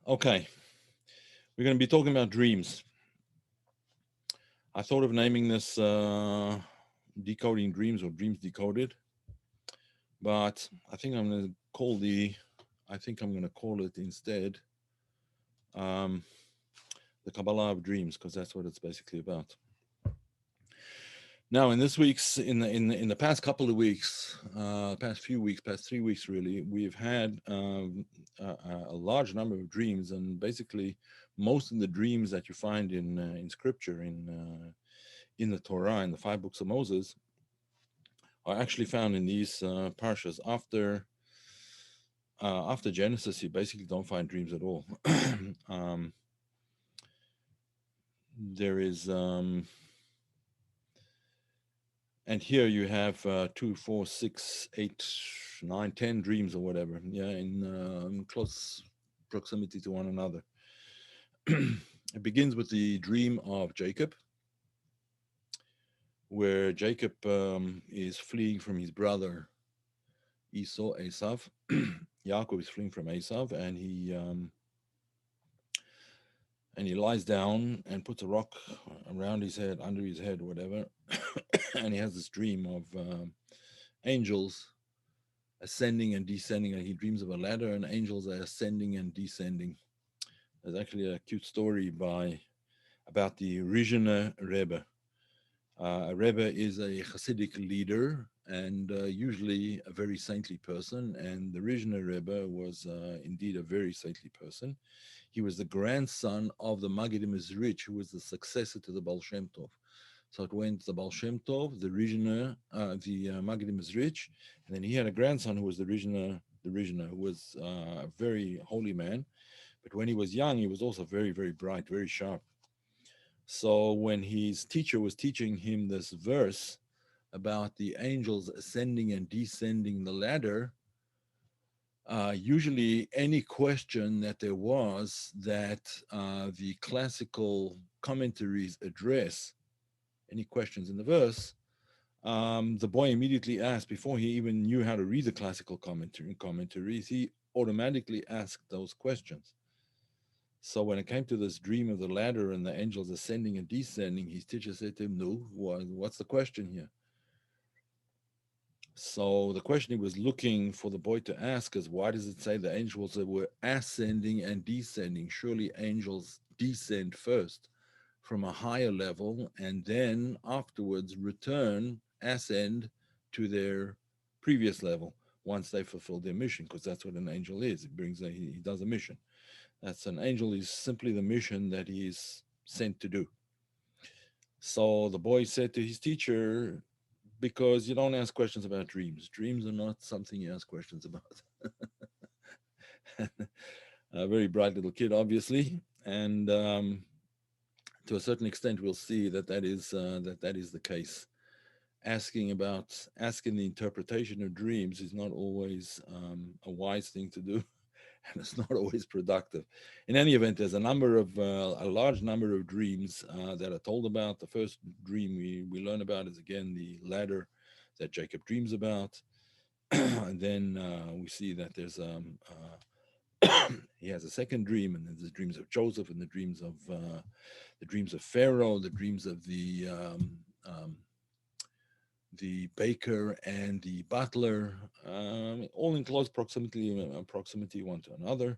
Okay, we're going to be talking about dreams. I thought of naming this Decoding Dreams or Dreams Decoded, but I think I'm going to call it instead um, the Kabbalah of Dreams, because that's what it's basically about. Now, in this week's, in the past couple of weeks, past few weeks, past 3 weeks, really, we've had a large number of dreams, and basically, most of the dreams that you find in Scripture, in the Torah, in the five books of Moses, are actually found in these parshas. After Genesis, you basically don't find dreams at all. um, there is. And here you have 2, 4, 6, 8, 9, 10 dreams or whatever, yeah, in close proximity to one another. It begins with the dream of Jacob, where Jacob is fleeing from his brother Esav. Yaakov is fleeing from Esav, and he lies down and puts a rock around his head, under his head, whatever, and he has this dream of angels ascending and descending, and he dreams of a ladder and angels are ascending and descending. There's actually a cute story about the Rizhiner Rebbe. A Rebbe is a Hasidic leader and usually a very saintly person, and the Rizhiner Rebbe was indeed a very saintly person. He was the grandson of the Maggid Mizrich, who was the successor to the Baal Shem Tov. So it went the Baal Shem Tov, the Rizhiner, the Maggid Mizrich, and then he had a grandson who was the Rizhiner, who was a very holy man. But when he was young, he was also very, very bright, very sharp. So when his teacher was teaching him this verse about the angels ascending and descending the ladder, usually any question that there was that the classical commentaries address, any questions in the verse, the boy immediately asked, before he even knew how to read the classical commentaries, he automatically asked those questions. So when it came to this dream of the ladder and the angels ascending and descending, his teacher said to him, "No, what's the question here?" So the question he was looking for the boy to ask is, why does it say the angels were ascending and descending? Surely angels descend first from a higher level and then afterwards ascend to their previous level once they fulfill their mission, because that's what an angel is. He does a mission. That's an angel is simply the mission that he is sent to do. So the boy said to his teacher, because you don't ask questions about dreams. Dreams are not something you ask questions about. A very bright little kid, obviously, and to a certain extent, we'll see that is the case. Asking the interpretation of dreams is not always a wise thing to do, and it's not always productive. In any event, there's a large number of dreams that are told about. The first dream we learn about is again the ladder that Jacob dreams about, and then we see that there's he has a second dream, and then there's dreams of Joseph, and the dreams of Pharaoh, the dreams of the baker and the butler, all in close proximity one to another.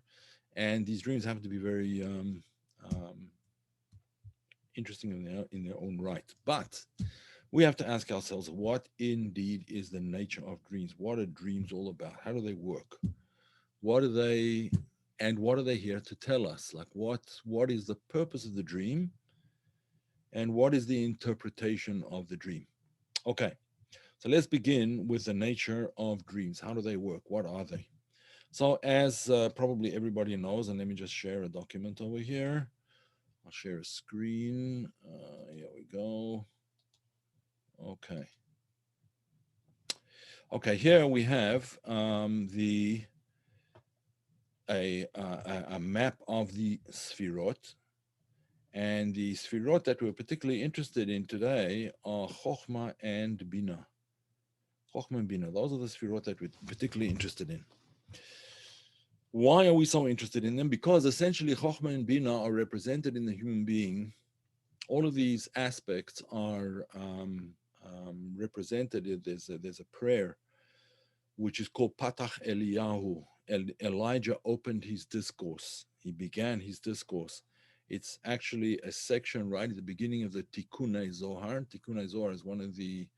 And these dreams happen to be very interesting in their own right. But we have to ask ourselves, what indeed is the nature of dreams? What are dreams all about? How do they work? What are they, and what are they here to tell us? Like what is the purpose of the dream, and what is the interpretation of the dream? Okay, so let's begin with the nature of dreams. How do they work? What are they? So as probably everybody knows, and let me just share a document over here. I'll share a screen. Here we go. Okay. Okay, here we have a map of the Sfirot. And the Sfirot that we're particularly interested in today are Chochmah and Bina. Chochmah and Bina, those are the Sfirot that we're particularly interested in. Why are we so interested in them? Because essentially Chokhmah and Bina are represented in the human being. All of these aspects are represented. There's a prayer which is called Patach Eliyahu. Elijah opened his discourse. He began his discourse. It's actually a section right at the beginning of the Tikkunei Zohar. Tikkunei Zohar is one of the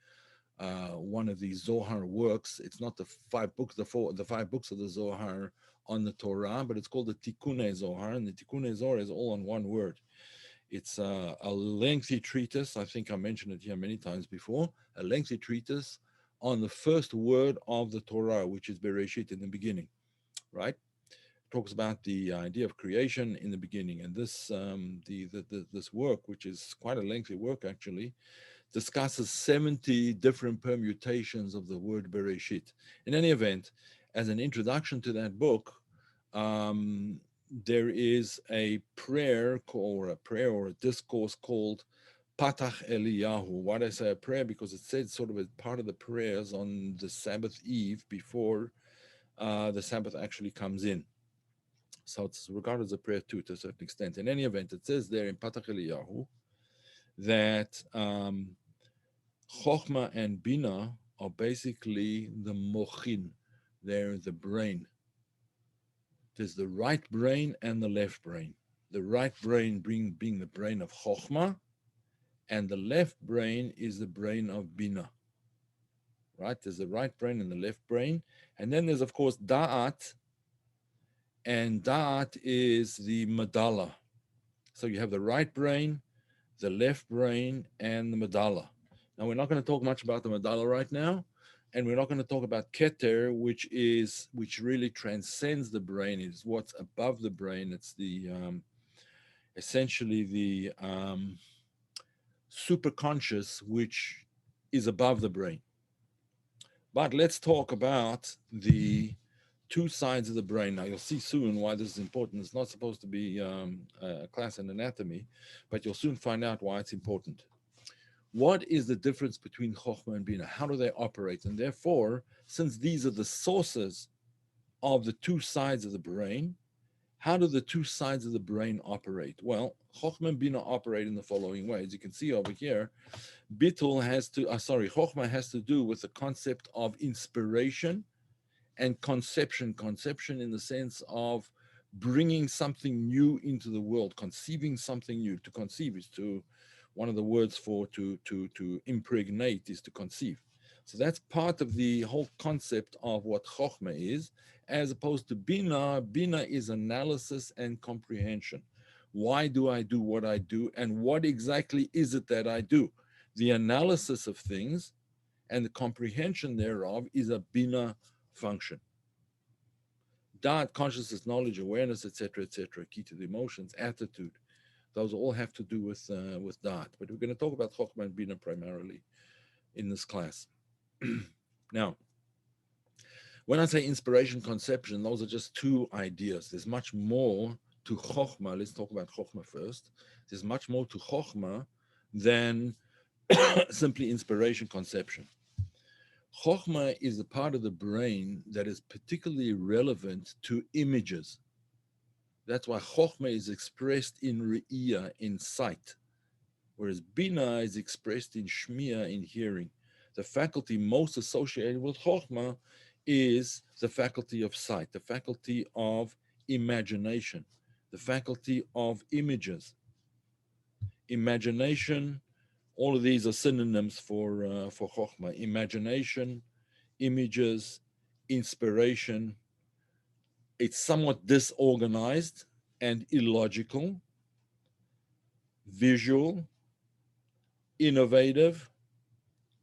Zohar works. It's not the five books, the five books of the Zohar on the Torah, but it's called the Tikkunei Zohar, and the Tikkunei Zohar is all on one word. It's a lengthy treatise. I think I mentioned it here many times before. A lengthy treatise on the first word of the Torah, which is Bereshit, in the beginning, right? Talks about the idea of creation in the beginning, and this work, which is quite a lengthy work actually, discusses 70 different permutations of the word Bereshit. In any event, as an introduction to that book, there is a prayer or a discourse called Patach Eliyahu. Why do I say a prayer? Because it said sort of as part of the prayers on the Sabbath eve before the Sabbath actually comes in. So it's regarded as a prayer too, to a certain extent. In any event, it says there in Patach Eliyahu that Chokhmah and Bina are basically the mochin. They're the brain. There's the right brain and the left brain. The right brain being the brain of Chokhmah, and the left brain is the brain of Bina. Right? There's the right brain and the left brain. And then there's, of course, Da'at, and Da'at is the Madala. So you have the right brain, the left brain, and the Madala. Now, we're not going to talk much about the Madala right now, and we're not going to talk about Keter, which really transcends the brain. It's what's above the brain. It's the essentially the superconscious, which is above the brain. But let's talk about the two sides of the brain. Now, you'll see soon why this is important. It's not supposed to be a class in anatomy, but you'll soon find out why it's important. What is the difference between Chokhmah and Bina? How do they operate? And therefore, since these are the sources of the two sides of the brain, how do the two sides of the brain operate? Well, Chokhmah and Bina operate in the following way. As you can see over here, Chokhmah has to do with the concept of inspiration and conception. Conception in the sense of bringing something new into the world, conceiving something new. To conceive is to, one of the words for to impregnate is to conceive. So that's part of the whole concept of what Chokhmah is, as opposed to Bina. Bina is analysis and comprehension. Why do I do what I do, and what exactly is it that I do? The analysis of things and the comprehension thereof is a Bina function. Da'at, consciousness, knowledge, awareness, etc., etc., key to the emotions, attitude. Those all have to do with Da'at. But we're going to talk about Chokhmah and Bina primarily in this class. Now, when I say inspiration, conception, those are just two ideas. There's much more to Chokhmah. Let's talk about Chokhmah first. There's much more to Chokhmah than simply inspiration, conception. Chokhmah is a part of the brain that is particularly relevant to images. That's why Chokhmah is expressed in Re'iyah, in sight, whereas Bina is expressed in Shmiya, in hearing. The faculty most associated with Chokhmah is the faculty of sight, the faculty of imagination, the faculty of images. Imagination, all of these are synonyms for Chokhmah. Imagination, images, inspiration. It's somewhat disorganized and illogical, visual, innovative,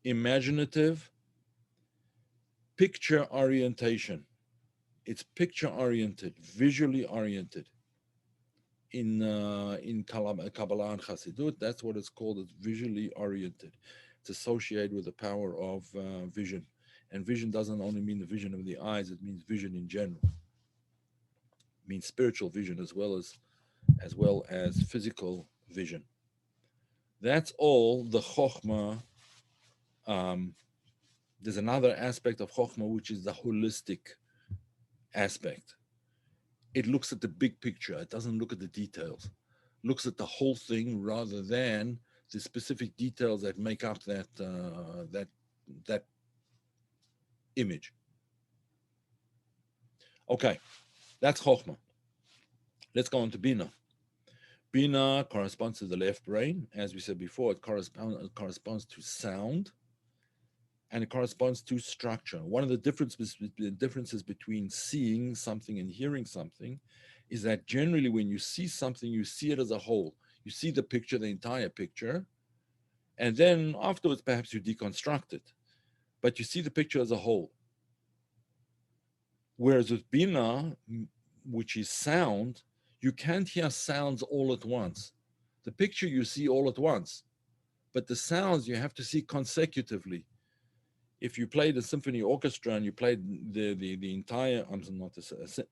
imaginative, picture orientation. It's picture oriented, visually oriented. In Kabbalah and Chassidut, that's what it's called. It's visually oriented. It's associated with the power of vision. And vision doesn't only mean the vision of the eyes, it means vision in general. It means spiritual vision as physical vision. That's all the Chokhmah. There's another aspect of Chokhmah, which is the holistic aspect. It looks at the big picture. It doesn't look at the details. Looks at the whole thing rather than the specific details that make up that image. Okay, that's Chokhmah. Let's go on to Bina. Bina corresponds to the left brain. As we said before, it corresponds to sound, and it corresponds to structure. One of the differences between seeing something and hearing something is that generally when you see something, you see it as a whole. You see the picture, the entire picture, and then afterwards perhaps you deconstruct it, but you see the picture as a whole. Whereas with Bina, which is sound, you can't hear sounds all at once. The picture you see all at once, but the sounds you have to see consecutively. If you played a symphony orchestra and you played the entire, I'm not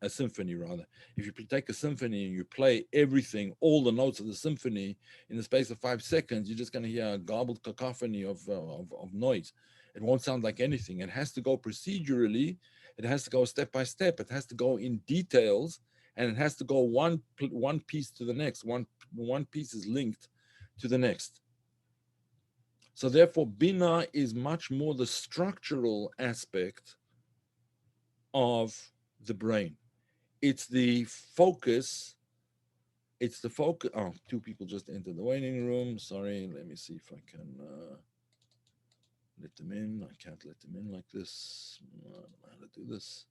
a symphony rather, if you take a symphony and you play everything, all the notes of the symphony in the space of 5 seconds, you're just going to hear a garbled cacophony of noise. It won't sound like anything. It has to go procedurally. It has to go step by step. It has to go in details, and it has to go one piece to the next. One piece is linked to the next. So therefore, Bina is much more the structural aspect of the brain. It's the focus. It's the focus. Oh, two people just entered the waiting room. Sorry, let me see if I can let them in. I can't let them in like this. I don't know how to do this.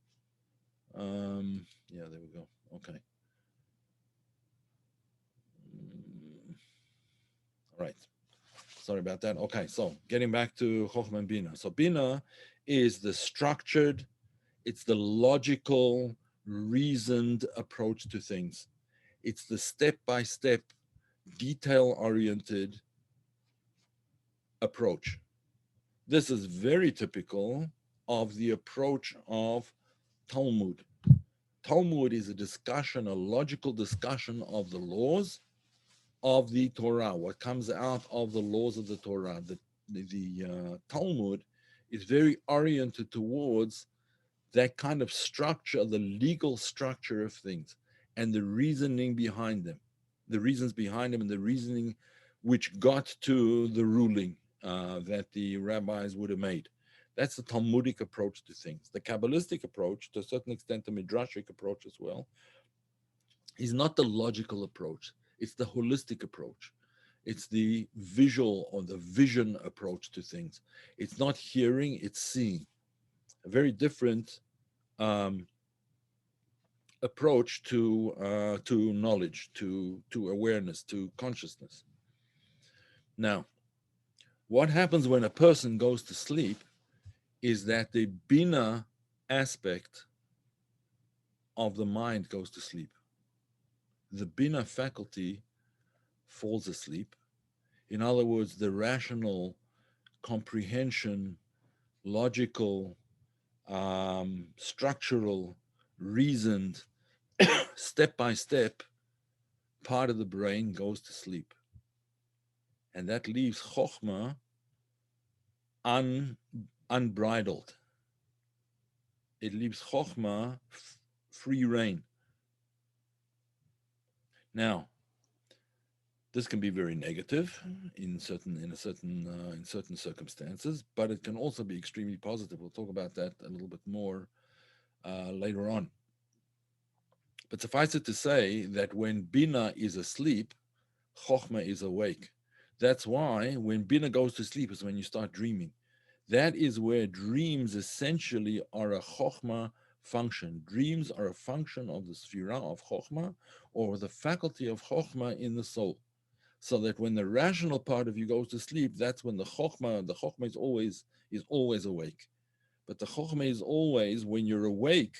Yeah, there we go. Okay. All right. Sorry about that. Okay, so getting back to Chokhmah and Bina. So Bina is the structured, it's the logical, reasoned approach to things. It's the step-by-step, detail-oriented approach. This is very typical of the approach of Talmud. Talmud is a discussion, a logical discussion of the laws of the Torah, what comes out of the laws of the Torah. The Talmud is very oriented towards that kind of structure, the legal structure of things, and the reasoning behind them, the reasons behind them, and the reasoning which got to the ruling that the rabbis would have made. That's the Talmudic approach to things. The Kabbalistic approach, to a certain extent, the Midrashic approach as well, is not the logical approach. It's the holistic approach. It's the visual or the vision approach to things. It's not hearing, it's seeing. A very different approach to knowledge, to awareness, to consciousness. Now, what happens when a person goes to sleep is that the bina aspect of the mind goes to sleep. The bina faculty falls asleep. In other words, the rational comprehension, logical, structural, reasoned, step by step part of the brain goes to sleep. And that leaves Chokhmah unbridled. It leaves Chokhmah free reign. Now, this can be very negative in certain circumstances, but it can also be extremely positive. We'll talk about that a little bit more later on. But suffice it to say that when Bina is asleep, Chokhmah is awake. That's why when Bina goes to sleep is when you start dreaming. That is where dreams essentially are a Chokhmah function. Dreams are a function of the Sphira of Chokhmah, or the faculty of Chokhmah in the soul. So that when the rational part of you goes to sleep, that's when the Chokhmah is always awake. But the Chokhmah is always, when you're awake,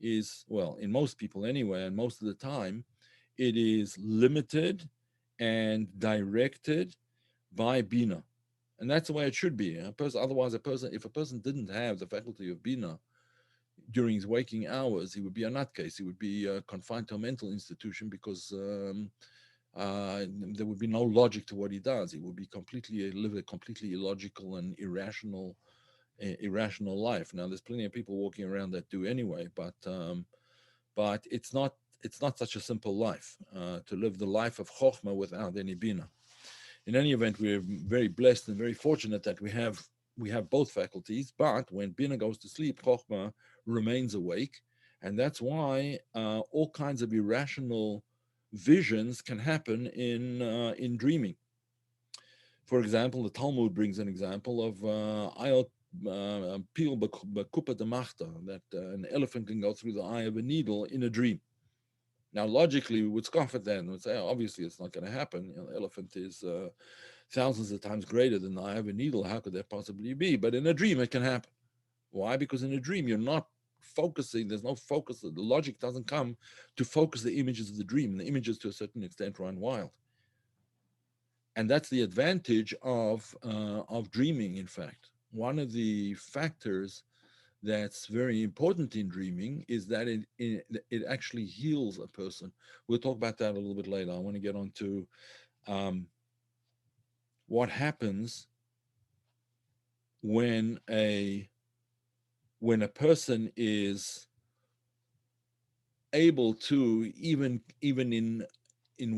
is, well, in most people anyway, and most of the time, it is limited and directed by Bina. And that's the way it should be. Otherwise, if a person didn't have the faculty of Bina during his waking hours, he would be a nutcase. He would be confined to a mental institution because there would be no logic to what he does. He would be live a completely illogical and irrational life. Now, there's plenty of people walking around that do anyway, but it's not it's not such a simple life to live the life of chokhmah without any bina. In any event, we're very blessed and very fortunate that we have both faculties. But when bina goes to sleep, chokhmah remains awake, and that's why all kinds of irrational visions can happen in dreaming. For example, the Talmud brings an example of pil bekupa de machta, that an elephant can go through the eye of a needle in a dream. Now, logically, we would scoff at that and would say, oh, obviously, it's not going to happen. The elephant is thousands of times greater than the eye of a needle. How could that possibly be? But in a dream, it can happen. Why? Because in a dream, you're not focusing. There's no focus. The logic doesn't come to focus the images of the dream. The images, to a certain extent, run wild. And that's the advantage of dreaming. In fact, one of the factors that's very important in dreaming is that it actually heals a person. We'll talk about that a little bit later. I want to get on to what happens when a person is able to, even in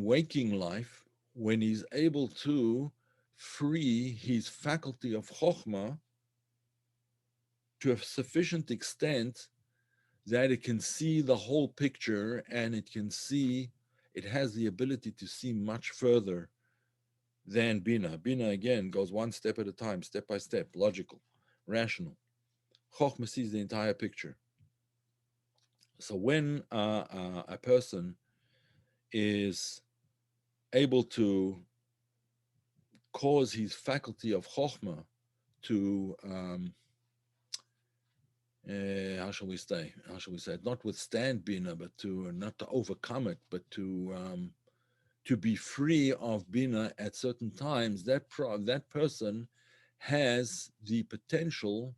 waking life, when he's able to free his faculty of chokhmah to a sufficient extent that it can see the whole picture, and it has the ability to see much further than bina. Bina, again, goes one step at a time, step by step, logical, rational. Chokhmah sees the entire picture. So when a person is able to cause his faculty of chokhmah to how shall we say it, not withstand bina, but not to overcome it, but to be free of bina at certain times, that person has the potential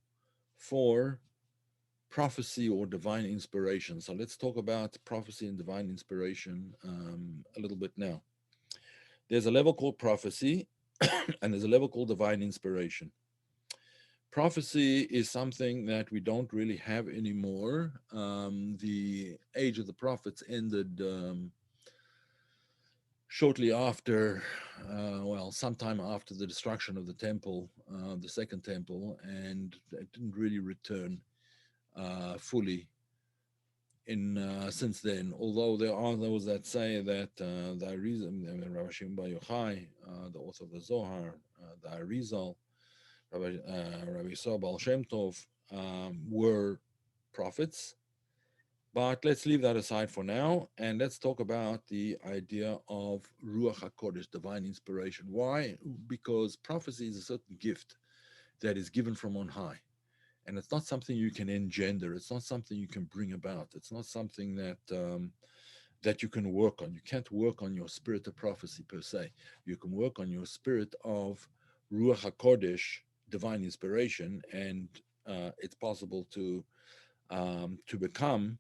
for prophecy or divine inspiration. So let's talk about prophecy and divine inspiration a little bit now. There's a level called prophecy and there's a level called divine inspiration. Prophecy is something that we don't really have anymore. The age of the prophets ended shortly after, sometime after the destruction of the temple, the second temple, and it didn't really return fully since then. Although there are those that say that the Arizal, Rabbi Shimon Bar Yochai, the author of the Zohar, the Arizal, Rabbi Yisrael Baal Shem Tov, were prophets. But let's leave that aside for now, and let's talk about the idea of Ruach HaKodesh, divine inspiration. Why? Because prophecy is a certain gift that is given from on high. And it's not something you can engender. It's not something you can bring about. It's not something that you can work on. You can't work on your spirit of prophecy per se. You can work on your spirit of Ruach HaKodesh, divine inspiration, and it's possible to become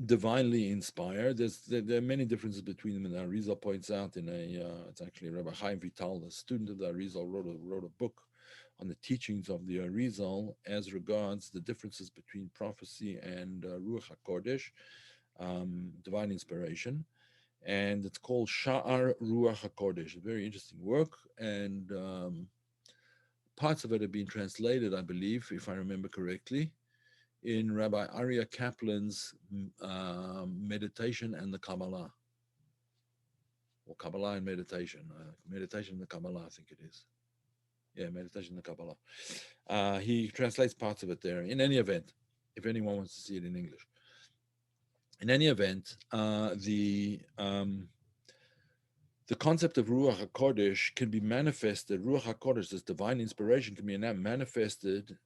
divinely inspired. There are many differences between them, and Arizal points out it's actually Rabbi Chaim Vital, the student of the Arizal, wrote a book on the teachings of the Arizal as regards the differences between prophecy and Ruach HaKodesh, divine inspiration, and it's called Sha'ar Ruach HaKodesh. A very interesting work, and parts of it have been translated, I believe, if I remember correctly, in Rabbi Aryeh Kaplan's Meditation and the Kabbalah, or Kabbalah and Meditation, Meditation and the Kabbalah, I think it is. Yeah, Meditation and the Kabbalah. He translates parts of it there. In any event, if anyone wants to see it in English. In any event, the concept of Ruach HaKodesh can be manifested. Ruach HaKodesh, this divine inspiration, can be manifested,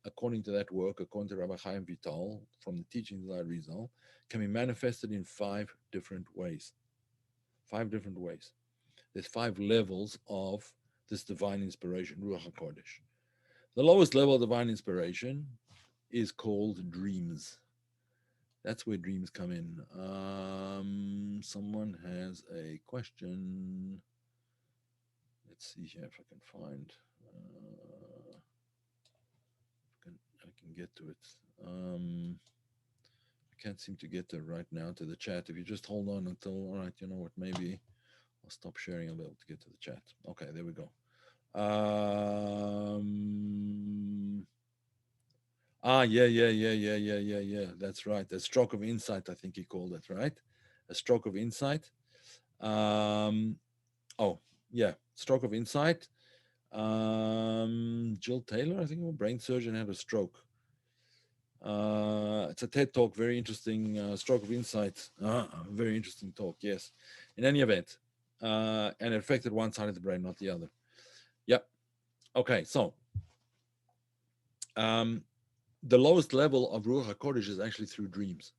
according to that work, according to Rabbi Chaim Vital, from the teachings of the Arizal, can be manifested in 5 different ways. 5 different ways. There's 5 levels of this divine inspiration, Ruach HaKodesh. The lowest level of divine inspiration is called dreams. That's where dreams come in. Someone has a question. Let's see here if I can find. I can get to it. Can't seem to get there right now to the chat. If you just hold on until, all right, you know what, maybe I'll stop sharing. I'll be able to get to the chat. Okay, there we go. Yeah. That's right. A stroke of insight, I think he called it, right? A stroke of insight. Um, oh, yeah, stroke of insight. Jill Taylor, I think, a brain surgeon, had a stroke. It's a TED talk, very interesting. Stroke of insight, very interesting talk. Yes. In any event, and it affected one side of the brain, not the other. Yep. Okay. So, um, the lowest level of Ruach HaKodesh is actually through dreams.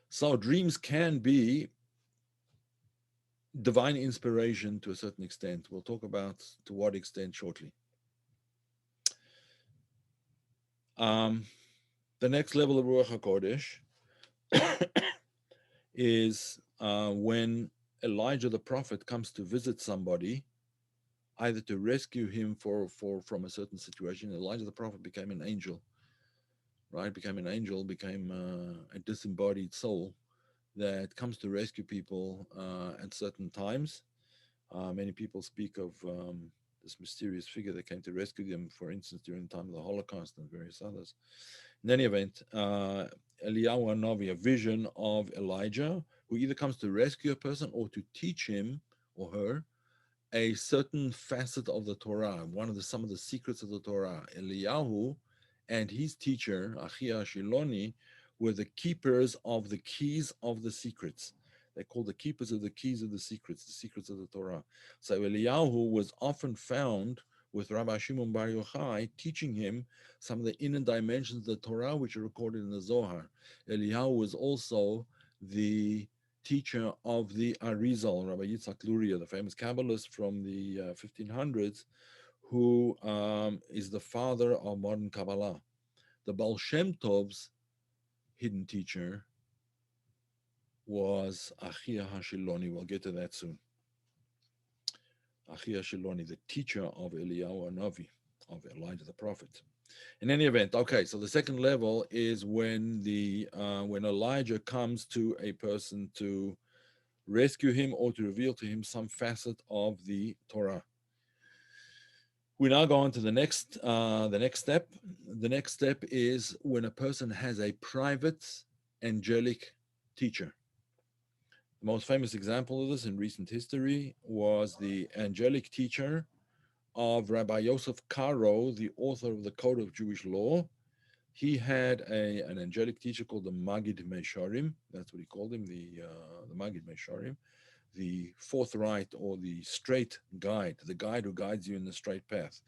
So dreams can be divine inspiration to a certain extent. We'll talk about to what extent shortly. Um, the next level of Ruach HaKodesh is when Elijah the prophet comes to visit somebody, either to rescue him from a certain situation. Elijah the prophet became an angel, right? Became an angel, became a disembodied soul that comes to rescue people at certain times. Many people speak of this mysterious figure that came to rescue them, for instance, during the time of the Holocaust and various others. In any event, Eliyahu Hanavi, a vision of Elijah, who either comes to rescue a person or to teach him or her a certain facet of the Torah, some of the secrets of the Torah. Eliyahu and his teacher, Achia Shiloni, were the keepers of the keys of the secrets. They're called the keepers of the keys of the secrets of the Torah. So Eliyahu was often found with Rabbi Shimon Bar Yochai, teaching him some of the inner dimensions of the Torah, which are recorded in the Zohar. Eliyahu was also the teacher of the Arizal, Rabbi Yitzhak Luria, the famous Kabbalist from the 1500s, who is the father of modern Kabbalah. The Baal Shem Tov's hidden teacher was Achia Hashiloni. We'll get to that soon. Achia Hashiloni, the teacher of Eliyahu Hanavi, of Elijah the prophet. In any event, okay, so the second level is when when Elijah comes to a person to rescue him or to reveal to him some facet of the Torah. We now go on to the next step. The next step is when a person has a private angelic teacher. The most famous example of this in recent history was the angelic teacher of Rabbi Yosef Karo, the author of the Code of Jewish Law. He had an angelic teacher called the Magid Mesharim. That's what he called him, the Magid Mesharim, the forthright or the straight guide, the guide who guides you in the straight path.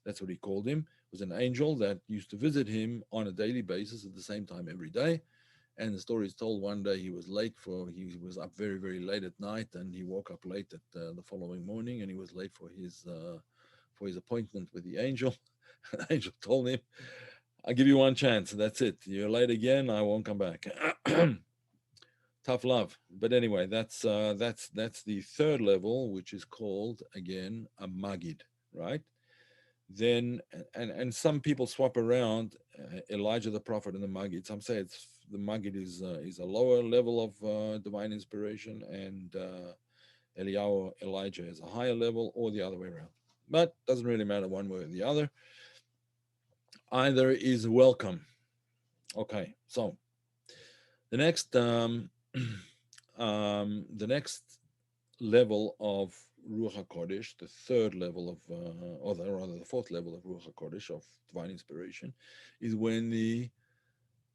That's what he called him. It was an angel that used to visit him on a daily basis at the same time every day. And the story is told one day he was up very, very late at night, and he woke up late at the following morning, and he was late for his appointment with the angel. The angel told him, "I'll give you one chance. That's it. You're late again. I won't come back." Tough love. But anyway, that's the third level, which is called again a magid, right? Then and some people swap around Elijah the prophet and the magid. Some say it's the magid is a lower level of divine inspiration, and Elijah is a higher level, or the other way around. But doesn't really matter one way or the other. Either is welcome. Okay, so the next the next level of Ruach HaKodesh, the third level of, or rather the fourth level of Ruach HaKodesh, of divine inspiration, is when the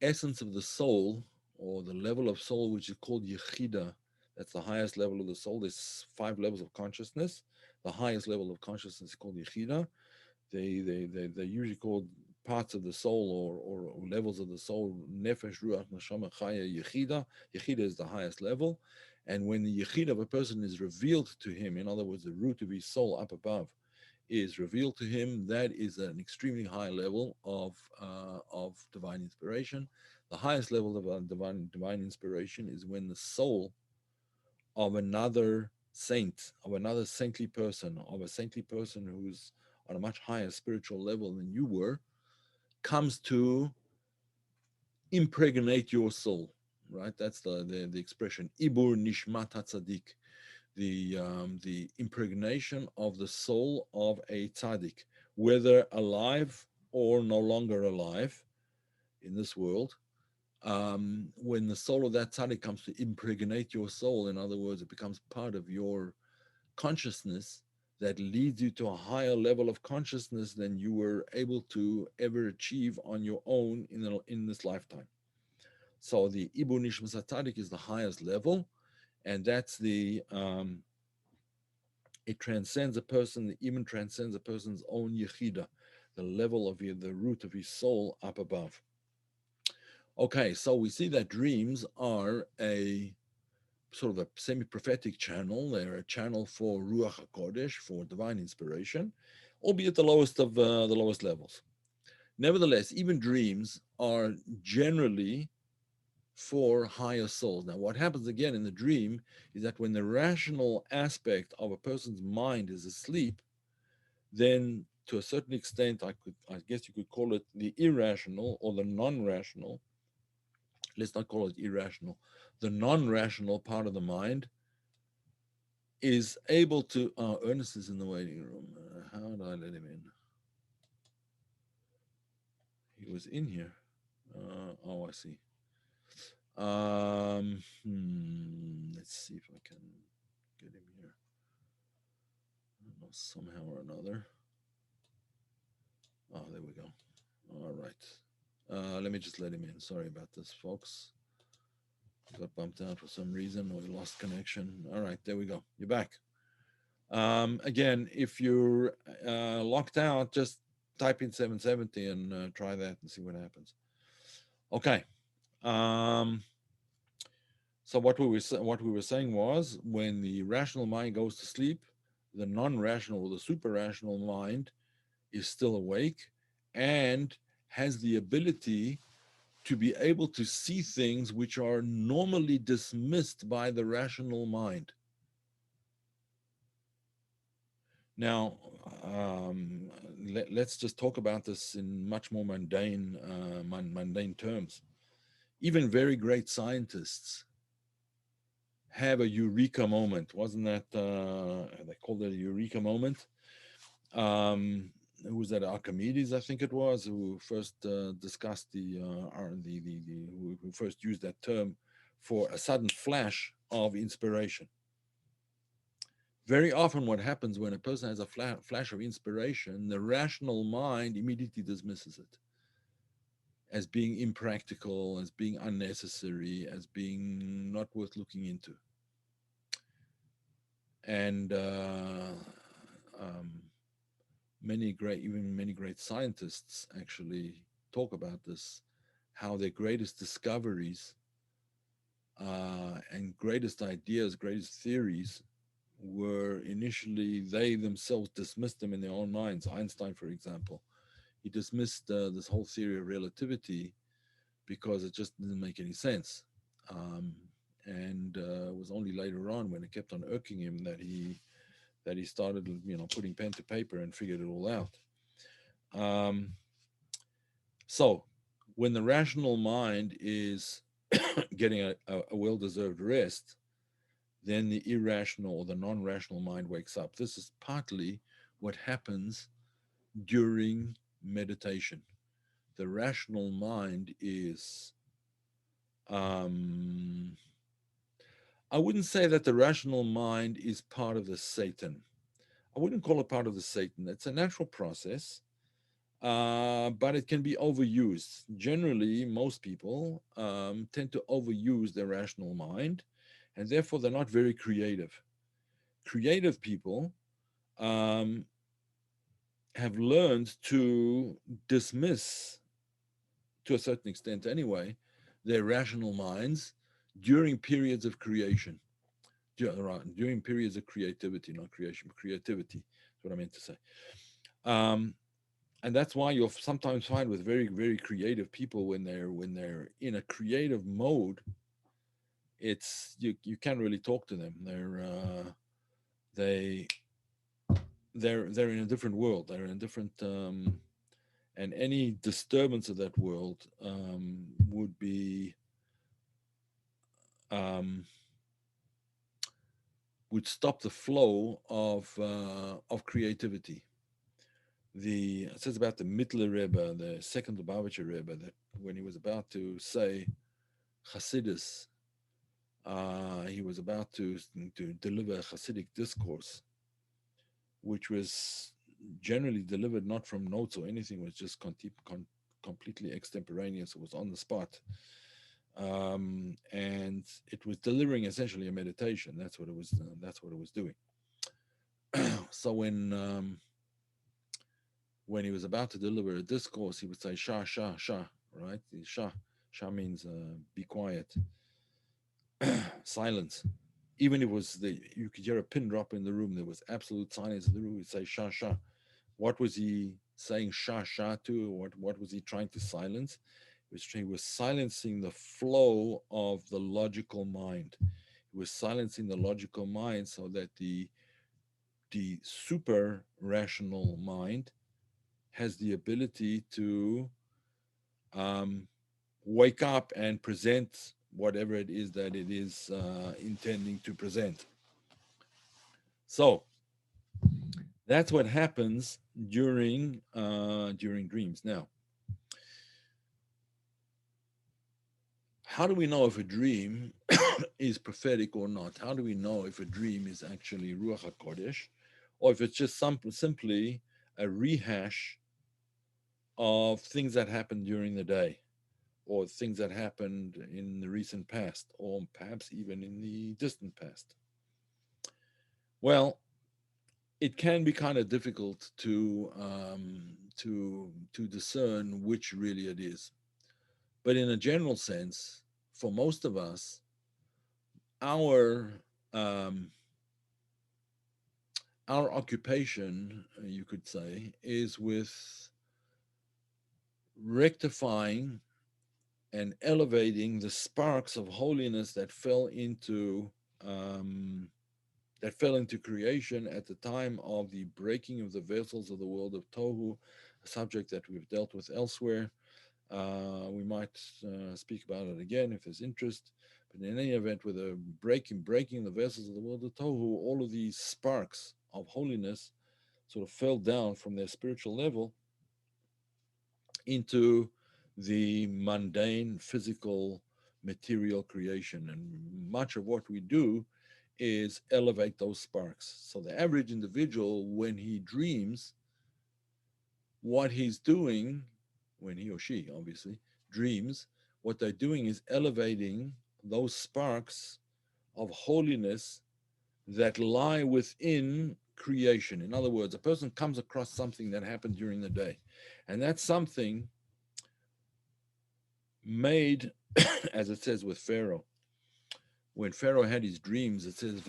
essence of the soul, or the level of soul which is called Yechida, that's the highest level of the soul. There's 5 levels of consciousness. The highest level of consciousness is called Yechida. They're usually called parts of the soul, or levels of the soul, Nefesh, Ruach, Neshama, Chaya, Yechida. Yechida is the highest level. And when the Yechida of a person is revealed to him, in other words, the root of his soul up above is revealed to him, that is an extremely high level of divine inspiration. The highest level of divine inspiration is when the soul of another saint, of another saintly person, of a saintly person who's on a much higher spiritual level than you were, comes to impregnate your soul, right? That's the expression, ibur nishmat hatzadik, the impregnation of the soul of a tzaddik, whether alive or no longer alive in this world. When the soul of that tzaddik comes to impregnate your soul, in other words, it becomes part of your consciousness, that leads you to a higher level of consciousness than you were able to ever achieve on your own in this lifetime. So the Ibu Nishmas Tzaddik is the highest level, and that's it transcends a person, it even transcends a person's own yechida, the level of the root of his soul up above. Okay, so we see that dreams are a sort of a semi-prophetic channel. They're a channel for Ruach HaKodesh, for divine inspiration, albeit the lowest of the lowest levels. Nevertheless, even dreams are generally for higher souls. Now, what happens again in the dream is that when the rational aspect of a person's mind is asleep, then to a certain extent, I guess you could call it the irrational or the non-rational. Let's not call it irrational. The non-rational part of the mind is able to. Ernest is in the waiting room. How do I let him in? He was in here. Oh, I see. Let's see if I can get him here. I don't know, somehow or another. Oh, there we go. All right. Let me just let him in. Sorry about this, folks. Got bumped out for some reason, or we lost connection. All right, there we go. You're back. Again, if you're locked out, just type in 770 and try that and see what happens. Okay. So what we were saying was, when the rational mind goes to sleep, the non-rational or the super-rational mind is still awake and has the ability to be able to see things which are normally dismissed by the rational mind. Now, let's just talk about this in much more mundane terms. Even very great scientists have a eureka moment. Wasn't that they called it a eureka moment? Who was that? Archimedes, I think it was, who first discussed who first used that term for a sudden flash of inspiration. Very often, what happens when a person has a flash of inspiration, the rational mind immediately dismisses it as being impractical, as being unnecessary, as being not worth looking into. And many great scientists actually talk about this, how their greatest discoveries and greatest ideas, greatest theories were initially, they themselves dismissed them in their own minds. Einstein, for example, he dismissed this whole theory of relativity because it just didn't make any sense. And it was only later on, when it kept on irking him, that he started, putting pen to paper and figured it all out. So when the rational mind is getting a well-deserved rest, then the irrational or the non-rational mind wakes up. This is partly what happens during meditation. The rational mind is, I wouldn't say that the rational mind is part of the Satan. I wouldn't call it part of the Satan. It's a natural process, but it can be overused. Generally, most people tend to overuse their rational mind, and therefore they're not very creative. Creative people have learned to dismiss, to a certain extent anyway, their rational minds during periods of creation, during periods of creativity, not creation, but creativity is what I meant to say. And that's why you'll sometimes find with very, very creative people, when they're in a creative mode, it's you can't really talk to them. They're in a different world. They're in a different and any disturbance of that world would be um, would stop the flow of creativity. It says about the Mittler Rebbe, the second Lubavitcher Rebbe, that when he was about to say Hasidus, he was about to deliver a Hasidic discourse, which was generally delivered not from notes or anything, it was just completely extemporaneous. It was on the spot. And it was delivering essentially a meditation. That's what it was. That's what it was doing. So when he was about to deliver a discourse, he would say "Shah, Shah, Shah." Right? Shah, Shah means be quiet, silence. Even if it was you could hear a pin drop in the room. There was absolute silence in the room. He'd say "Shah, Shah." What was he saying "Shah, Shah" to? What was he trying to silence? He was silencing the flow of the logical mind. He was silencing the logical mind so that the super rational mind has the ability to um, wake up and present whatever it is that it is intending to present. So that's what happens during dreams. Now, how do we know if a dream is prophetic or not? How do we know if a dream is actually Ruach HaKodesh or if it's just simply a rehash of things that happened during the day or things that happened in the recent past or perhaps even in the distant past? Well, it can be kind of difficult to discern which really it is. But in a general sense, for most of us, our um, our occupation, you could say, is with rectifying and elevating the sparks of holiness um, that fell into creation at the time of the breaking of the vessels of the world of Tohu, a subject that we've dealt with elsewhere. We might speak about it again if there's interest. But in any event, with a breaking the vessels of the world of Tohu, all of these sparks of holiness sort of fell down from their spiritual level into the mundane, physical, material creation. And much of what we do is elevate those sparks. So the average individual, when he dreams, what he's doing, when he or she obviously dreams, what they're doing is elevating those sparks of holiness that lie within creation. In other words, a person comes across something that happened during the day, and that something made, as it says with Pharaoh, when Pharaoh had his dreams, it says,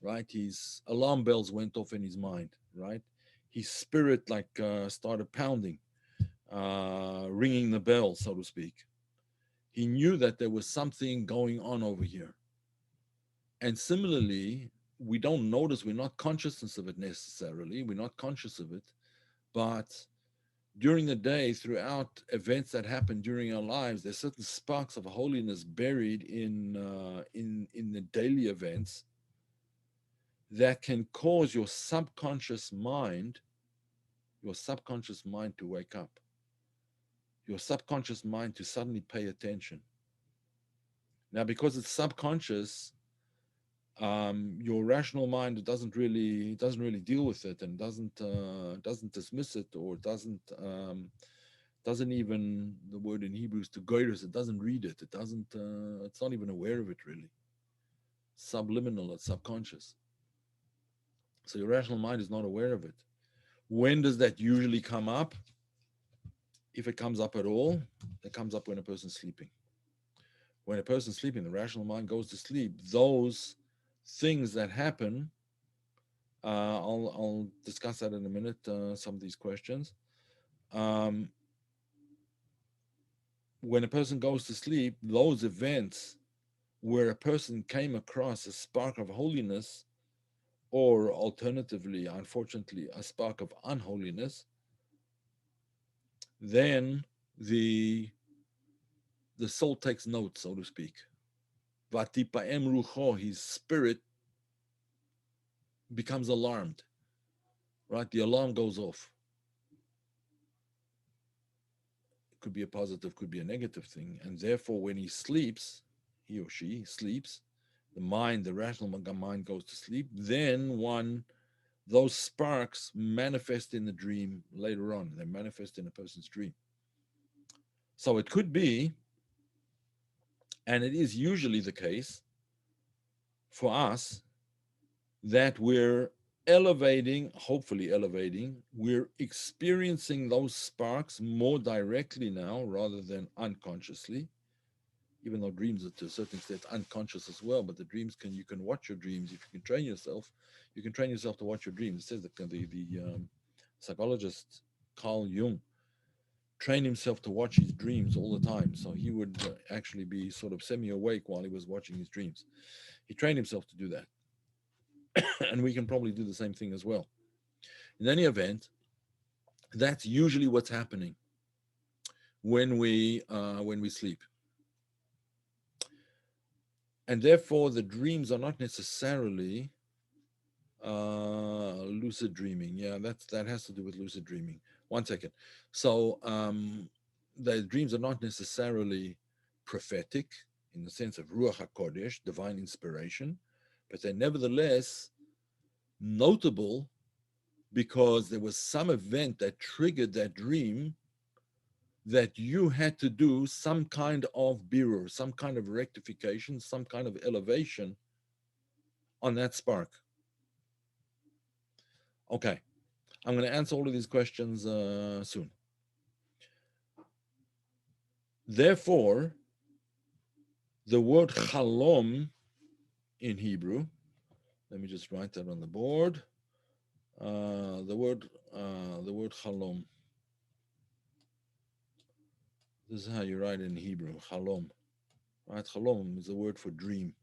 right? His alarm bells went off in his mind, right? His spirit like started pounding, ringing the bell, so to speak. He knew that there was something going on over here. And similarly, we don't notice, we're not conscious of it necessarily, we're not conscious of it, but during the day, throughout events that happen during our lives, there's certain sparks of holiness buried in the daily events that can cause your subconscious mind to wake up, your subconscious mind to suddenly pay attention. Now, because it's subconscious, your rational mind doesn't really deal with it and doesn't dismiss it or doesn't even, the word in Hebrew is to goyrus, it doesn't read it, it's not even aware of it really. Subliminal, it's subconscious. So your rational mind is not aware of it. When does that usually come up? If it comes up at all, it comes up when a person's sleeping. When a person's sleeping, the rational mind goes to sleep. Those things that happen, I'll discuss that in a minute, some of these questions. Um, when a person goes to sleep, those events where a person came across a spark of holiness or alternatively, unfortunately, a spark of unholiness, then the the soul takes note, so to speak. Vatipaem rucho, his spirit becomes alarmed, right? The alarm goes off. It could be a positive, could be a negative thing. And therefore, when he sleeps, he or she sleeps, the mind, the rational mind goes to sleep, then those sparks manifest in the dream later on. They manifest in a person's dream. So it could be, and it is usually the case for us, that we're elevating, hopefully elevating, we're experiencing those sparks more directly now rather than unconsciously, even though dreams are to a certain extent unconscious as well. But the dreams you can watch your dreams. If you can train yourself, you can train yourself to watch your dreams. It says that the psychologist Carl Jung trained himself to watch his dreams all the time. So he would actually be sort of semi awake while he was watching his dreams. He trained himself to do that. And we can probably do the same thing as well. In any event, that's usually what's happening when we sleep, and therefore the dreams are not necessarily lucid dreaming. Yeah, that has to do with lucid dreaming. One second. So the dreams are not necessarily prophetic in the sense of ruach hakodesh, divine inspiration, but they're nevertheless notable because there was some event that triggered that dream, that you had to do some kind of birur, some kind of rectification, some kind of elevation on that spark. Okay, I'm going to answer all of these questions soon. Therefore, the word chalom in Hebrew, let me just write that on the board. The word chalom. This is how you write it in Hebrew, chalom. Right, chalom is the word for dream.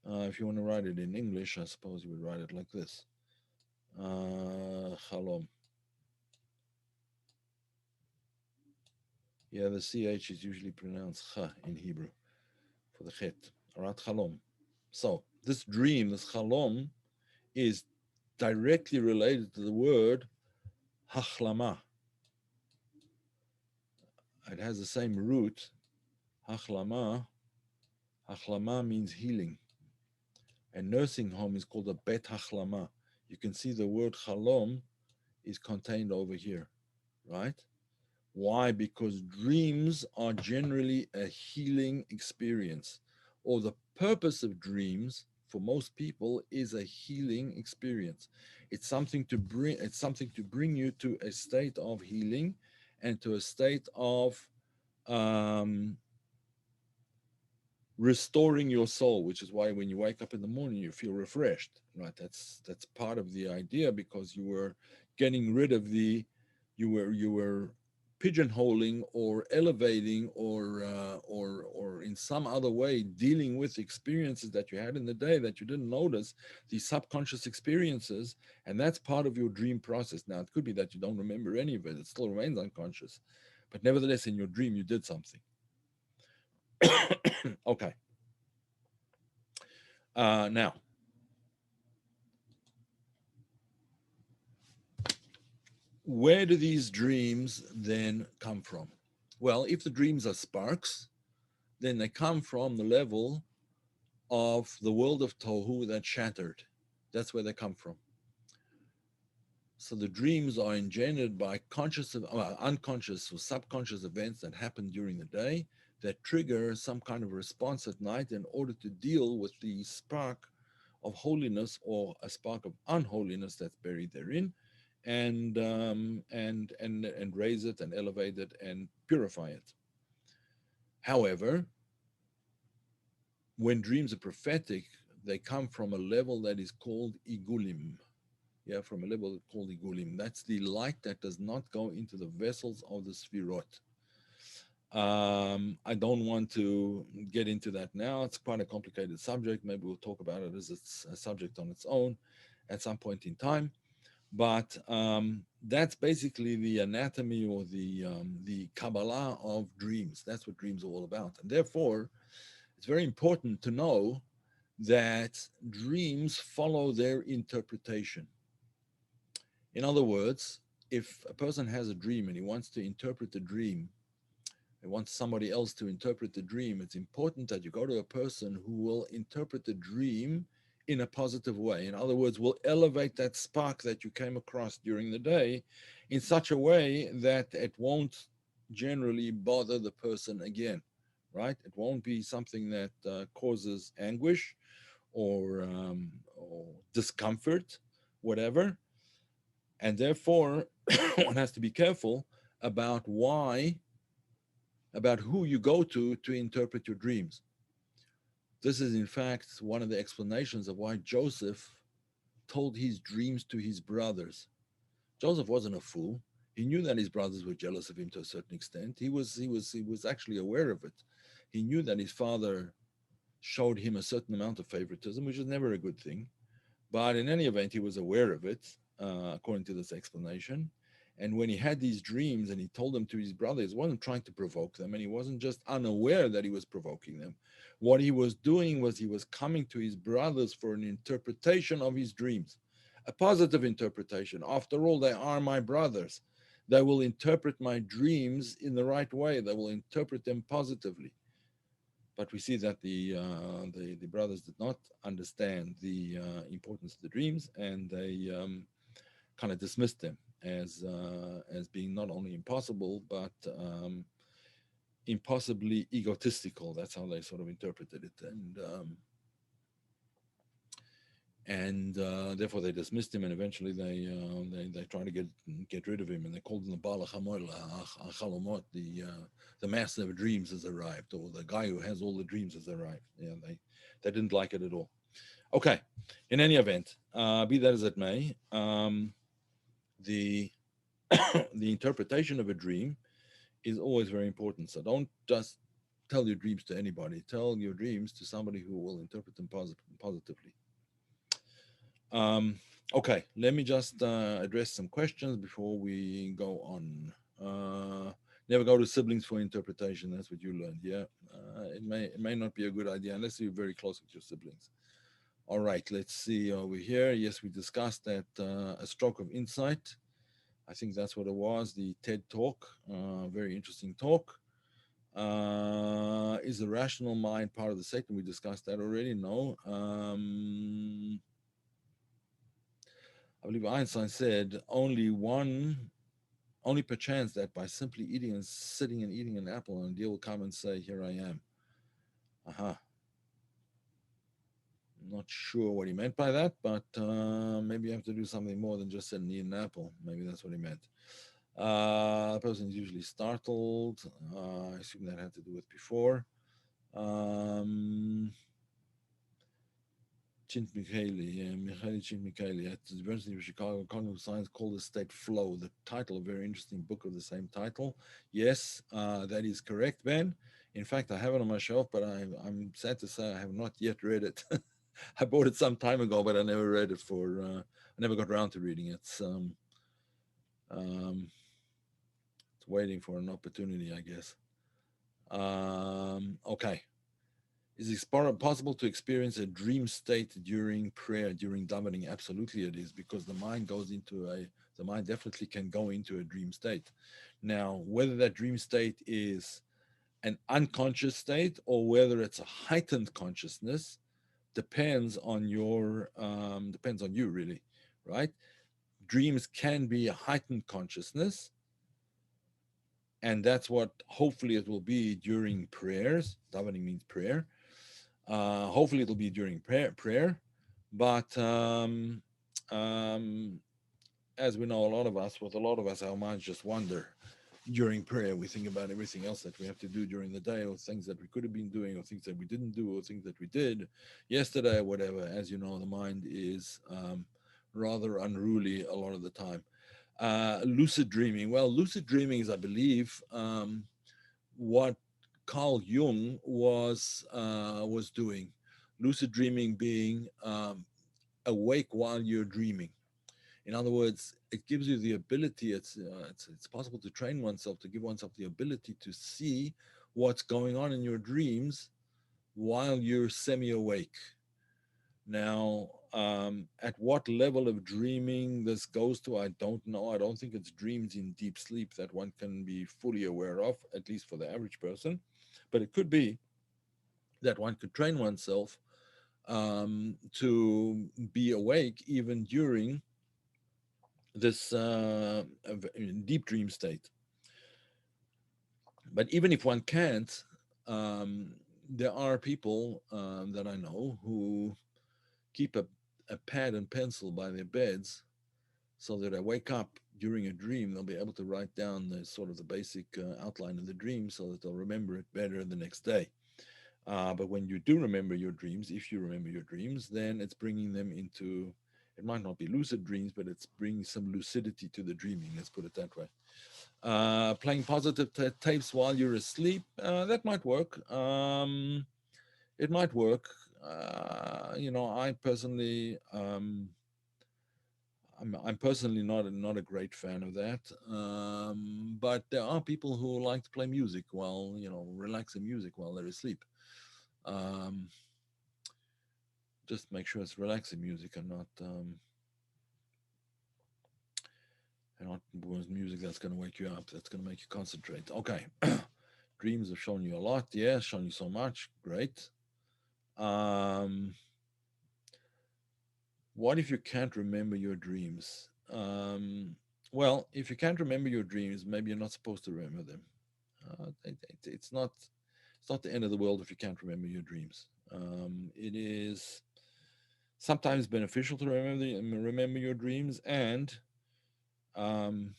If you want to write it in English, I suppose you would write it like this. Chalom. Yeah, the CH is usually pronounced cha in Hebrew for the chet. All right, chalom. So this dream, this chalom, is directly related to the word hachlama. It has the same root, hachlama. Hachlama means healing. A nursing home is called a bet hachlama. You can see the word chalom is contained over here, right? Why? Because dreams are generally a healing experience, or the purpose of dreams for most people is a healing experience. It's something to bring you to a state of healing and to a state of um, restoring your soul, which is why when you wake up in the morning you feel refreshed, right? That's part of the idea, because you were getting rid of the you were pigeonholing or elevating or in some other way dealing with experiences that you had in the day that you didn't notice, these subconscious experiences, and that's part of your dream process. Now it could be that you don't remember any of it, it still remains unconscious, but nevertheless in your dream you did something. Okay. Now, where do these dreams then come from? Well, if the dreams are sparks, then they come from the level of the world of Tohu that shattered. That's where they come from. So the dreams are engendered by unconscious or subconscious events that happen during the day that trigger some kind of response at night in order to deal with the spark of holiness or a spark of unholiness that's buried therein, and raise it and elevate it and purify it. However, when dreams are prophetic, they come from a level that is called igulim. Yeah, from a level called igulim. That's the light that does not go into the vessels of the sfirot. I don't want to get into that now. It's quite a complicated subject. Maybe we'll talk about it as it's a subject on its own. at some point in time. But that's basically the anatomy or the Kabbalah of dreams. That's what dreams are all about. And therefore, it's very important to know that dreams follow their interpretation. In other words, if a person has a dream and he wants to interpret the dream, he wants somebody else to interpret the dream, it's important that you go to a person who will interpret the dream in a positive way. In other words, will elevate that spark that you came across during the day in such a way that it won't generally bother the person again, right? It won't be something that causes anguish or discomfort, whatever. And therefore, one has to be careful about about who you go to interpret your dreams. This is, in fact, one of the explanations of why Joseph told his dreams to his brothers. Joseph wasn't a fool. He knew that his brothers were jealous of him to a certain extent. He was actually aware of it. He knew that his father showed him a certain amount of favoritism, which is never a good thing. But in any event, he was aware of it, according to this explanation. And when he had these dreams and he told them to his brothers, he wasn't trying to provoke them, and he wasn't just unaware that he was provoking them. What he was doing was he was coming to his brothers for an interpretation of his dreams, a positive interpretation. After all, they are my brothers. They will interpret my dreams in the right way, they will interpret them positively. But we see that the brothers did not understand the importance of the dreams, and they kind of dismissed them as being not only impossible but impossibly egotistical. That's how they sort of interpreted it, and therefore they dismissed him, and eventually they tried to get rid of him, and they called him the Bala Chalomot, the master of dreams has arrived, or the guy who has all the dreams has arrived. Yeah, they didn't like it at all. Okay, in any event, be that as it may, the the interpretation of a dream is always very important. So don't just tell your dreams to anybody. Tell your dreams to somebody who will interpret them positively. Um, okay, let me just address some questions before we go on. Never go to siblings for interpretation. That's what you learned. Yeah, it may not be a good idea unless you're very close with your siblings. All right, let's see over here. Yes, we discussed that a stroke of insight. I think that's what it was. The TED talk, very interesting talk. Is the rational mind part of the Satan? We discussed that already. No. I believe Einstein said only perchance that by simply eating and sitting and eating an apple, and deal will come and say, "Here I am." Aha. Not sure what he meant by that, but maybe you have to do something more than just sit and eat an apple. Maybe that's what he meant. The person is usually startled. I assume that had to do with before. Um, Chint Mikhaili, yeah, Mikhaili Chint Mikhaili at the University of Chicago Cognitive Science called the state flow. The title, a very interesting book of the same title. Yes, that is correct, Ben. In fact, I have it on my shelf, but I'm sad to say I have not yet read it. I bought it some time ago, but I never read it I never got around to reading it. Um, it's waiting for an opportunity, I guess. Okay. Is it possible to experience a dream state during prayer, during davening? Absolutely, it is, because the mind definitely can go into a dream state. Now, whether that dream state is an unconscious state or whether it's a heightened consciousness depends on you, really, right? Dreams can be a heightened consciousness, and that's what hopefully it will be during prayers. Davening means prayer. Hopefully, it'll be during prayer. But um, as we know, with a lot of us, our minds just wander during prayer. We think about everything else that we have to do during the day, or things that we could have been doing, or things that we didn't do, or things that we did yesterday, or whatever. As you know, the mind is rather unruly a lot of the time. Lucid dreaming. Well, lucid dreaming is, I believe, what Carl Jung was doing. Lucid dreaming being awake while you're dreaming. In other words, it gives you the ability. It's possible to train oneself to give oneself the ability to see what's going on in your dreams while you're semi-awake. Now, at what level of dreaming this goes to, I don't know. I don't think it's dreams in deep sleep that one can be fully aware of, at least for the average person. But it could be that one could train oneself to be awake even during this deep dream state. But even if one can't, um, there are people that I know who keep a pad and pencil by their beds so that I wake up during a dream, they'll be able to write down the sort of the basic outline of the dream so that they'll remember it better the next day. But when you do remember your dreams, if you remember your dreams, then it's bringing them into, it might not be lucid dreams, but it's bringing some lucidity to the dreaming. Let's put it that way. Playing positive tapes while you're asleep, that might work. It might work. I personally, I'm personally not a great fan of that. But there are people who like to play music while, relaxing music while they're asleep. Um, just make sure it's relaxing music and not music that's going to wake you up. That's going to make you concentrate. Okay. Dreams have shown you a lot. Yeah, shown you so much. Great. Um, what if you can't remember your dreams? Well, if you can't remember your dreams, maybe you're not supposed to remember them. It's not. It's not the end of the world if you can't remember your dreams. It is sometimes beneficial to remember your dreams, and um,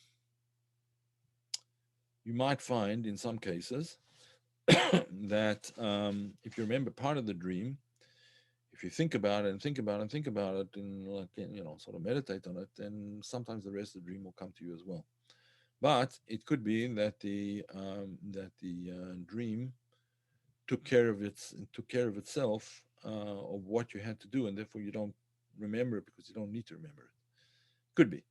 you might find in some cases that if you remember part of the dream, if you think about it and think about it and think about it and sort of meditate on it, then sometimes the rest of the dream will come to you as well. But it could be that the dream took care of itself of what you had to do, and therefore you don't remember it because you don't need to remember it. Could be.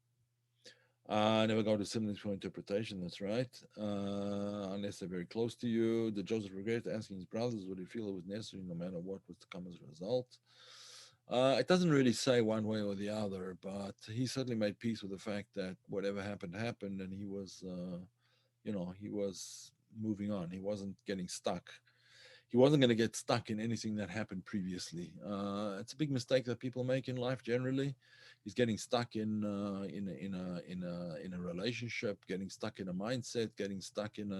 Never go to siblings for interpretation. That's right. Unless they're very close to you. Did Joseph regret asking his brothers would he feel it was necessary no matter what was to come as a result? It doesn't really say one way or the other, but he certainly made peace with the fact that whatever happened happened, and he was moving on. He wasn't getting stuck. He wasn't going to get stuck in anything that happened previously. It's a big mistake that people make in life generally. He's getting stuck in a relationship, getting stuck in a mindset, getting stuck in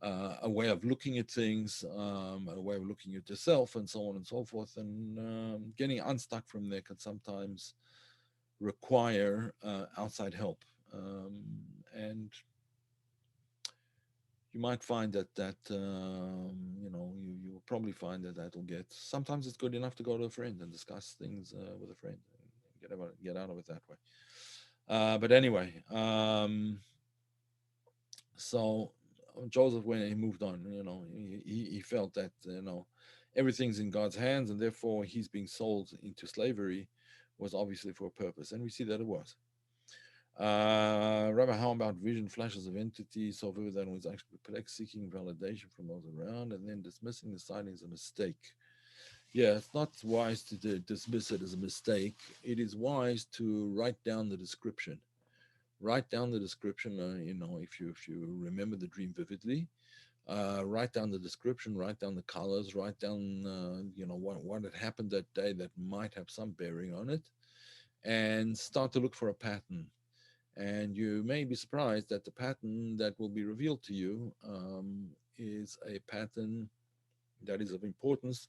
a way of looking at things, a way of looking at yourself, and so on and so forth. And getting unstuck from there can sometimes require outside help. And you might find you will probably find that will get, sometimes it's good enough to go to a friend and discuss things with a friend and get out of it that way. But anyway, so Joseph, when he moved on, he felt that everything's in God's hands, and therefore he's being sold into slavery was obviously for a purpose, and we see that it was. Rabbi, how about vision flashes of entities? So that was actually perplexed, seeking validation from those around, and then dismissing the sighting as a mistake. Yeah, it's not wise to dismiss it as a mistake. It is wise to write down the description. Write down the description. If you remember the dream vividly, write down the description. Write down the colors. Write down what had happened that day that might have some bearing on it, and start to look for a pattern. And you may be surprised that the pattern that will be revealed to you is a pattern that is of importance,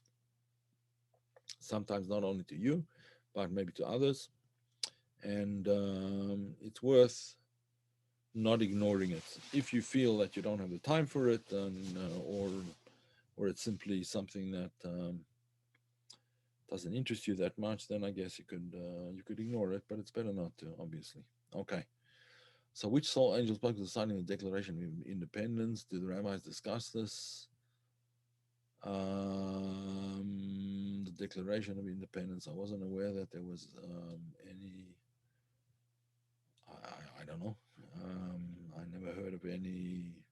sometimes not only to you, but maybe to others. And it's worth not ignoring it. If you feel that you don't have the time for it, or it's simply something that doesn't interest you that much, then I guess you could ignore it. But it's better not to, obviously. Okay. So, which soul angels spoke to signing the Declaration of Independence? Did the rabbis discuss this? Declaration of Independence. I wasn't aware that there was any. I don't know. I never heard of any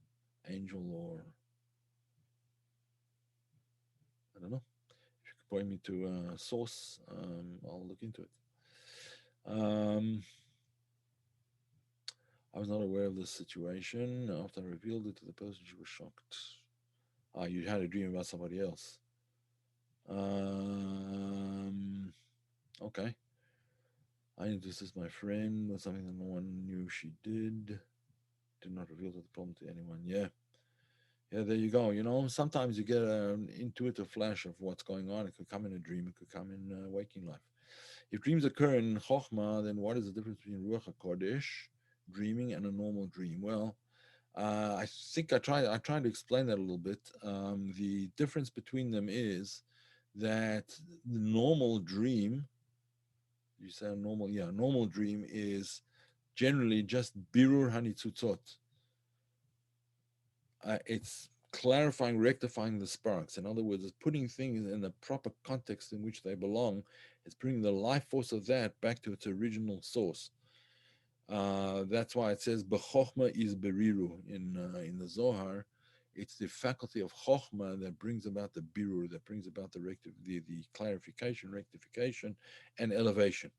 angel, or I don't know. If you could point me to a source, I'll look into it. Um, I was not aware of this situation. After I revealed it to the person, she was shocked. Ah, you had a dream about somebody else. Okay. I knew this is my friend, was something that no one knew she did. Did not reveal the problem to anyone. Yeah. Yeah, there you go. Sometimes you get an intuitive flash of what's going on. It could come in a dream, it could come in waking life. If dreams occur in Chokhmah, then what is the difference between Ruach HaKodesh, dreaming, and a normal dream? Well, I think I tried to explain that a little bit. The difference between them is that the normal dream, you say a normal, yeah, normal dream is generally just birur hanitzutzot. It's clarifying, rectifying the sparks. In other words, it's putting things in the proper context in which they belong. It's bringing the life force of that back to its original source. That's why it says "B'chokhma is beriru" in the Zohar. It's the faculty of chokhmah that brings about the birur, that brings about the clarification, rectification, and elevation.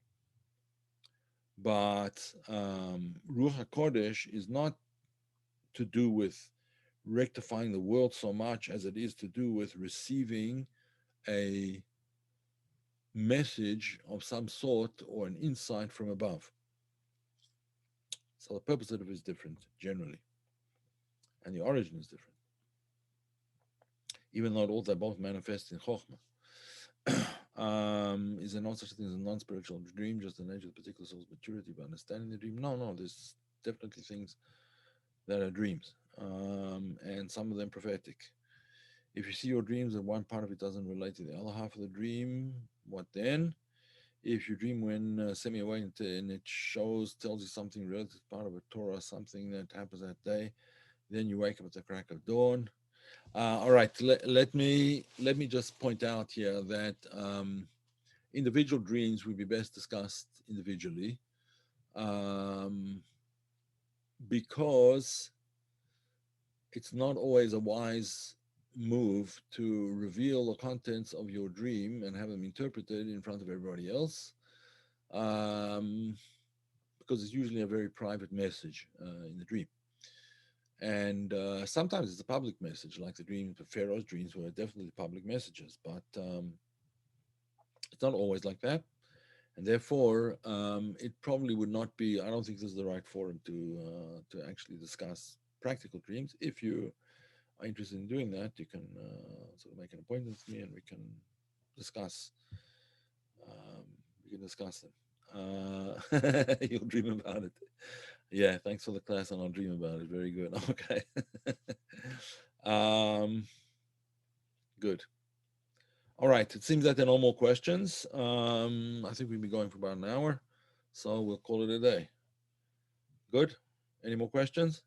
But Ruach HaKodesh is not to do with rectifying the world so much as it is to do with receiving a message of some sort or an insight from above. So the purpose of it is different generally, and the origin is different, even though they both manifest in Chokhmah. Is there not such a thing as a non-spiritual dream, just the nature of the particular soul's maturity by understanding the dream? No, there's definitely things that are dreams, and some of them prophetic. If you see your dreams and one part of it doesn't relate to the other half of the dream, what then? If you dream when semi-awake and it tells you something relative part of a Torah, something that happens that day, then you wake up at the crack of dawn. All right, let me just point out here that individual dreams would be best discussed individually, because it's not always a wise move to reveal the contents of your dream and have them interpreted in front of everybody else, because it's usually a very private message in the dream. And sometimes it's a public message, like the dreams of Pharaoh's dreams were definitely public messages, but it's not always like that. And therefore, it probably would not be. I don't think this is the right forum to actually discuss practical dreams. If you are interested in doing that, you can sort of make an appointment with me, and we can discuss. Um, them. You'll dream about it. Yeah, thanks for the class, and I'll dream about it. Very good. Okay. Good. All right. It seems that there are no more questions. I think we've been going for about an hour, so we'll call it a day. Good. Any more questions?